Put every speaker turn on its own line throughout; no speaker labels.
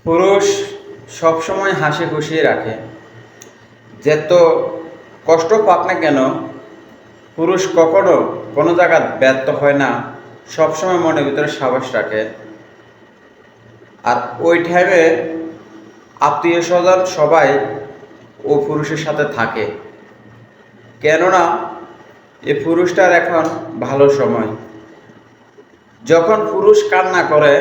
পুরুষ সবসময় হাসি খুশি রাখে। যত কষ্ট পাক না কেন, পুরুষ কখনো কোনো জায়গা ব্যর্থ হয় না, সবসময় মনের ভিতরে সাহস রাখে। আর ওই টাইমে আত্মীয় স্বজন সবাই ও পুরুষের সাথে থাকে। কেননা এই পুরুষটার এখন ভালো সময়। যখন পুরুষ কান্না করে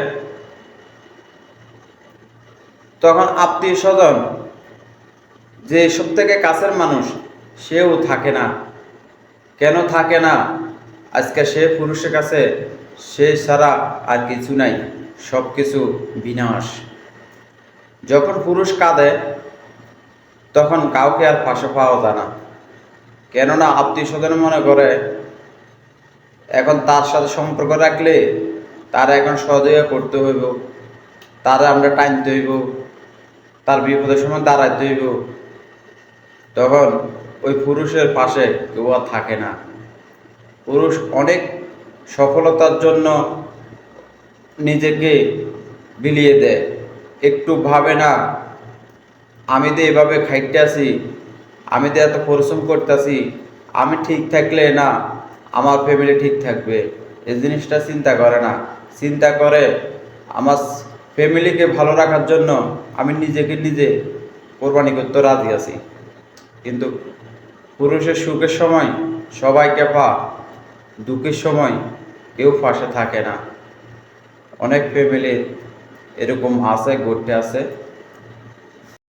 তখন আত্মীয় স্বজন, যে সব থেকে কাছের মানুষ, সেও থাকে না। কেন থাকে না? আজকে সে পুরুষের কাছে সে ছাড়া আর কিছু নাই, সব কিছু বিনাশ। যখন পুরুষ কাঁদে তখন কাউকে আর পাশে পাওয়া যায় না। কেননা আত্মীয় স্বজন মনে করে এখন তার সাথে সম্পর্ক রাখলে তার এখন সহযোগিতা করতে হইব, তারা আমরা টানতে হইব, তার বিপদের সময় দাঁড়াইতে হইব। তখন ওই পুরুষের পাশে কেউ আর থাকে না। পুরুষ অনেক সফলতার জন্য নিজেকে বিলিয়ে দেয়, একটু ভাবে না আমি তো এভাবে খাইতে আছি, আমি তো এত পরিশ্রম করতেছি, আমি ঠিক থাকলে না আমার ফ্যামিলি ঠিক থাকবে। এই জিনিসটা চিন্তা করে না। চিন্তা করে আমার ফ্যামিলিকে ভালো রাখার জন্য আমি নিজেকে নিজে কোরবানি করতে রাজি আছি। কিন্তু পুরুষের সুখের সময় সবাইকে পা, দুঃখের সময় কেউ পাশে থাকে না। অনেক ফ্যামিলি এরকম আছে, ঘটতে আছে।